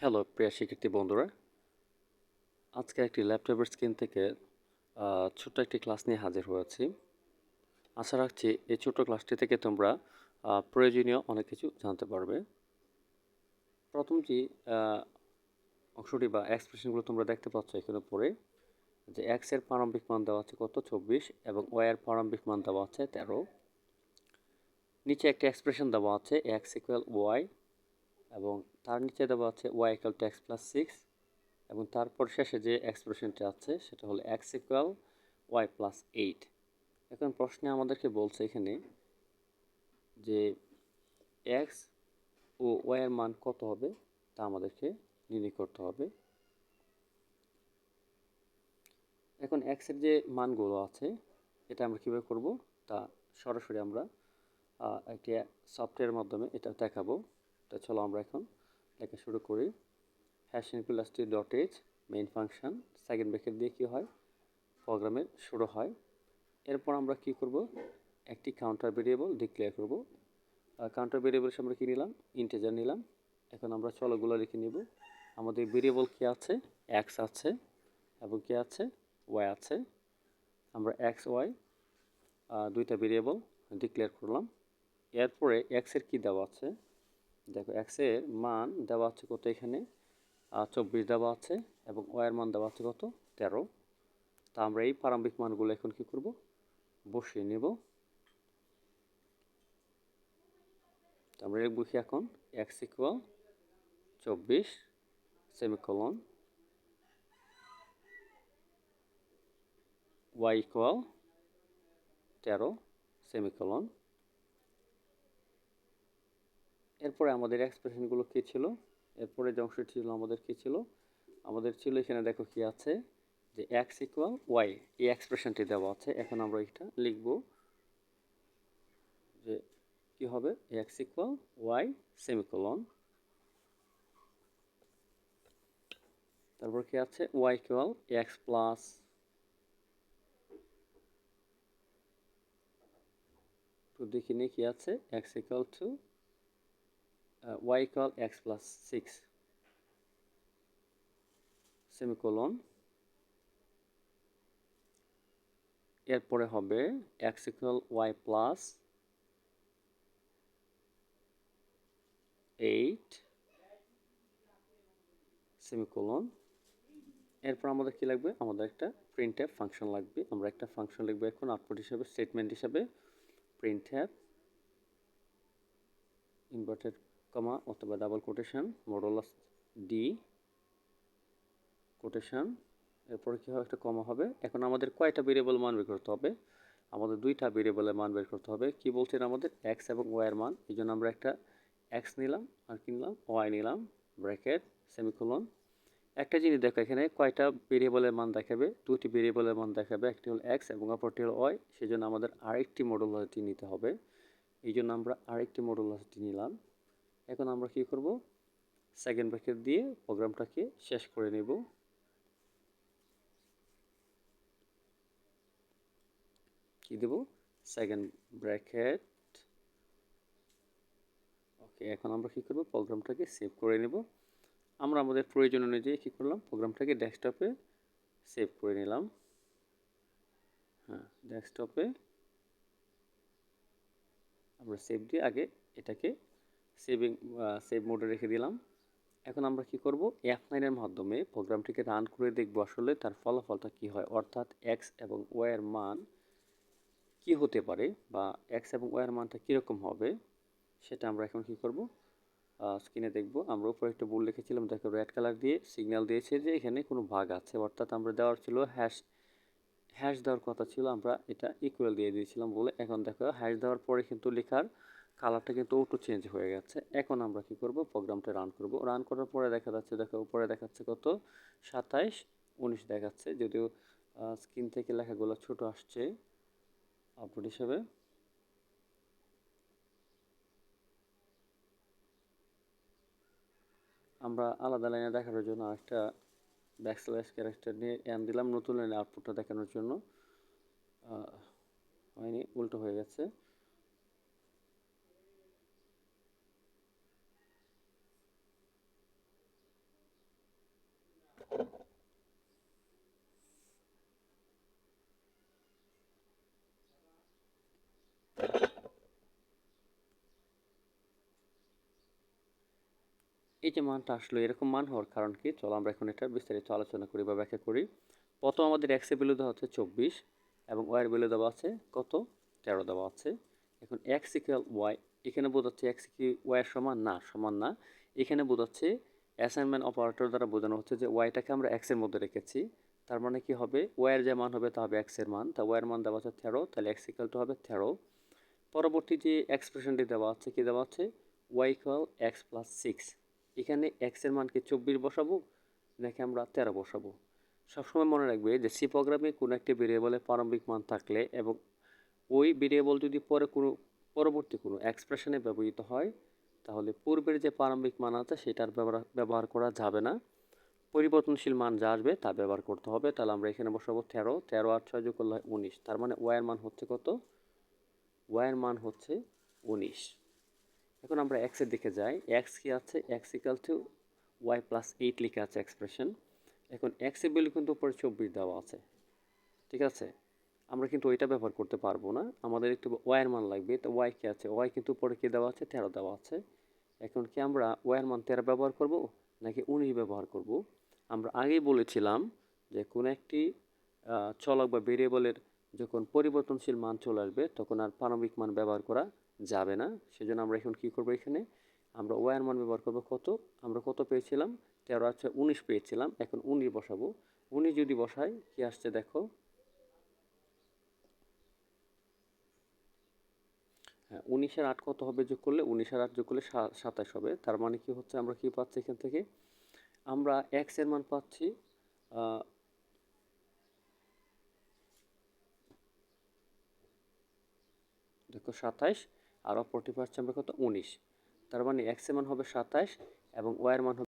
Hello প্রিয় শিক্ষার্থী বন্ধুরা, আজকে একটি ল্যাপটপের স্ক্রিন থেকে ছোট্ট একটি ক্লাস নিয়ে হাজির হয়েছি। আশা রাখছি এই ছোট্ট ক্লাসটি থেকে তোমরা প্রয়োজনীয় অনেক কিছু জানতে পারবে। প্রথম যে অংশটি বা এক্সপ্রেশনগুলো তোমরা দেখতে পাচ্ছ এখানে পড়ে যে এক্স এর প্রারম্ভিক মান দেওয়া আছে কত 24 এবং ওয়াই এর প্রারম্ভিক মান দেওয়া আছে 13। নিচে একটি এক্সপ্রেশন দেওয়া আছে এক্স ইকুয়াল ওয়াই এবং তার নিচে দেওয়া আছে Y equal to X plus 6 এবং তারপর শেষে যে এক্সপ্রেশনটা আছে সেটা হলো এক্স ইকুয়াল ওয়াই প্লাস 8। এখন প্রশ্নে আমাদেরকে বলছে এখানে যে এক্স ও ওয়াই এর মান কত হবে তা আমাদেরকে নির্ণয় করতে হবে। এখন এক্স এর যে মানগুলো আছে এটা আমরা কীভাবে করব তা সরাসরি আমরা একটি সফটওয়্যারের মাধ্যমে এটা দেখাবো। তো চলো আমরা এখন লেখা শুরু করি। Hash include dot H main function second bracket দিয়ে কী হয় প্রোগ্রামের শুরু হয়। এরপর আমরা কি করব একটি কাউন্টার ভেরিয়েবল ডিক্লেয়ার করব। কাউন্টার ভেরিয়েবল আমরা কি নিলাম ইন্টিজার নিলাম। এখন আমরা চলকগুলো লিখে নিব। আমাদের ভেরিয়েবল কি আছে এক্স আছে এবং কি আছে ওয়াই আছে। আমরা এক্স ওয়াই দুইটা ভেরিয়েবল ডিক্লেয়ার করলাম। এরপরে এক্স এর কি দেওয়া আছে দেখো এক্স এর মান দেওয়া আছে কত এখানে 24 দেওয়া আছে এবং ওয়াই এর মান দেওয়া আছে কত 13। তা আমরা এই প্রারম্ভিক মানগুলো এখন কি করব বসিয়ে নেব। আমরা লিখব কি এখন X equal 24 semicolon Y equal 13 semicolon. এরপরে আমাদের এক্সপ্রেশনগুলো কী ছিল এরপরে যে অংশটি ছিল আমাদের কী ছিল আমাদের ছিল এখানে দেখো কি আছে যে এক্স ইকুয়াল ওয়াই এই এক্সপ্রেশনটি দেওয়া আছে। এখন আমরা এটা লিখব যে কি হবে এক্স ইকুয়াল ওয়াই সেমিকোলন তারপর কি আছে Y equal X plus two দেখি নিয়ে কি আছে X equal to Y equal X plus 6 semicolon. এরপরে হবে X equal Y plus 8 semicolon. এরপর আমাদের কি লাগবে আমাদের একটা প্রিন্টএফ ফাংশন লাগবে। আমরা একটা ফাংশন লিখবো এখন আউটপুট হিসাবে স্টেটমেন্ট হিসাবে প্রিন্টএফ ইনভার্টেড কমা অথবা double quotation modulus D quotation এরপরে কি হবে একটা কমা হবে। এখন আমাদের কয়টা ভেরিয়েবল মান বের করতে হবে আমাদের দুইটা ভেরিয়েবলের মান বের করতে হবে। কি বলছেন আমাদের এক্স এবং ওয়াই এর মান এই জন্য আমরা একটা এক্স নিলাম আর কি নিলাম ওয়াই নিলাম ব্র্যাকেট সেমিকোলন। একটা জিনিস দেখো এখানে কয়টা ভেরিয়েবলের মান দেখাবে দুটি ভেরিয়েবলের মান দেখাবে একটি হল এক্স এবং অপরটি হল ওয়াই সেই জন্য আমাদের আরেকটি মডুলারিটি নিতে হবে। এই জন্য আমরা আরেকটি মডুলারিটি নিলাম। এখন আমরা কি করব সেকেন্ড ব্র্যাকেট দিয়ে প্রোগ্রামটাকে শেষ করে নেব। কি দেব সেকেন্ড ব্র্যাকেট ওকে। এখন আমরা কি করব প্রোগ্রামটাকে সেভ করে নেব। আমরা আমাদের প্রয়োজন অনুযায়ী কী করলাম প্রোগ্রামটাকে ডেস্কটপে সেভ করে নিলাম। হ্যাঁ ডেস্কটপে আমরা সেভ দিয়ে আগে এটাকে সেভ মোডে রেখে দিলাম। এখন আমরা কি করব F9 এর মাধ্যমে প্রোগ্রামটিকে রান করে দেখব আসলে তার ফলাফলটা কি হয় অর্থাৎ এক্স এবং ওয়াই এর মান কি হতে পারে বা এক্স এবং ওয়াই এর মানটা কীরকম হবে সেটা আমরা এখন কি করব স্ক্রিনে দেখব। আমরা উপরে একটা বোর্ড লিখেছিলাম দেখো রেড কালার দিয়ে সিগন্যাল দিয়েছে যে এখানে কোনো ভাগ আছে অর্থাৎ আমরা দেওয়ার ছিল হ্যাশ দেওয়ার কথা ছিল আমরা এটা ইকুয়াল দিয়ে দিয়েছিলাম বলে এখন দেখো হ্যাশ দেওয়ার পরে কিন্তু লেখার কালারটা কিন্তু অটো চেঞ্জ হয়ে গেছে। এখন আমরা কি করব প্রোগ্রামটা রান করব। রান করার পরে দেখা যাচ্ছে দেখো উপরে দেখাচ্ছে কত 27 19 দেখাচ্ছে যদিও স্ক্রিন থেকে লেখাগুলো ছোট আসছে আউটপুট হিসেবে। আমরা আলাদা লাইনে দেখানোর জন্য আরেকটা ব্যাকস্ল্যাশ ক্যারেক্টার নিয়ে এন দিলাম নতুন লাইনে আউটপুটটা দেখানোর জন্য হয়নি উল্টো হয়ে গেছে। এই যে মানটা আসলো এরকম মান হওয়ার কারণ কি, চলো আমরা এখন এটা বিস্তারিত আলোচনা করি বা ব্যাখ্যা করি। প্রথম আমাদের এক্স এর ভ্যালু দেওয়া হচ্ছে 24 এবং ওয়াই এর ভ্যালু দেওয়া আছে কত, 13 দেওয়া আছে। এখন এক্স ইকুয়াল ওয়াই, এখানে বোঝাচ্ছে এক্স কি ওয়াই এর সমান না, সমান না। এখানে বোঝাচ্ছে অ্যাসাইনমেন্ট অপারেটর দ্বারা বোঝানো হচ্ছে যে ওয়াইটাকে আমরা এক্স এর মধ্যে রেখেছি। তার মানে কি হবে, ওয়াই এর যে মান হবে তা হবে এক্স এর মান, তা ওয়াই এর মান দেওয়া আছে 13, তাহলে এক্স ইকুয়াল টু হবে 13। পরবর্তী যে এক্সপ্রেশনটি দেওয়া আছে, কি দেওয়া আছে, ওয়াই ইকুয়াল এক্স প্লাস 6। এখানে এক্স এর মানকে 24 বসাবো নাকি আমরা 13 বসাবো। সবসময় মনে রাখবে যে সি প্রোগ্রামে কোনো একটি ভেরিয়েবলের প্রারম্ভিক মান থাকলে এবং ওই ভেরিয়েবল যদি পরবর্তী কোনো এক্সপ্রেশনে ব্যবহৃত হয়, তাহলে পূর্বের যে প্রারম্ভিক মান আছে সেটার ব্যবহার করা যাবে না। পরিবর্তনশীল মান যা আসবে তা ব্যবহার করতে হবে। তাহলে আমরা এখানে বসাবো 13, 13 আর 6 যোগ করলে হয় 19। তার মানে ওয়াই এর মান হচ্ছে কত, ওয়াই এর মান হচ্ছে 19। এখন আমরা এক্স এর দিকে যাই। এক্স কি আছে, X equal to Y plus 8 লিখে আছে এক্সপ্রেশন। এখন এক্স এর ভ্যালু কিন্তু উপরে 24 দেওয়া আছে, ঠিক আছে। আমরা কিন্তু ওইটা ব্যবহার করতে পারবো না, আমাদের একটু ওয়াই এর মান লাগবে। তো ওয়াই কি আছে, ওয়াই কিন্তু উপরে কি দেওয়া আছে, 13 দেওয়া আছে। এখন কি আমরা ওয়াই এর মান 13 ব্যবহার করব নাকি 19 ব্যবহার করব। আমরা আগেই বলেছিলাম যে কোনো একটি চলক বা ভেরিয়েবলের যখন পরিবর্তনশীল মান চলে আসবে তখন আর প্রারম্ভিক মান ব্যবহার করা যাবে না। সেজন্য আমরা এখন কি করব, এখানে আমরা ওয়াই এর মান ব্যবহার করব কত, আমরা কত পেয়েছিলাম, 13 আছে 19 পেয়েছিলাম। এখন 19 বসাবো, 19 যদি বসাই কি আসছে দেখো, হ্যাঁ 19 আর 8 কত হবে যোগ করলে, 19 আর 8 যোগ করলে 27 হবে। তার মানে কি হচ্ছে, আমরা কি পাচ্ছি এখান থেকে, আমরা এক্স এর মান পাচ্ছি দেখো 27, আর অপরটি পাচ্ছি আমরা কত, 19। তার মানে এক্স এর মান হবে 27 এবং ওয়াই এর মান হবে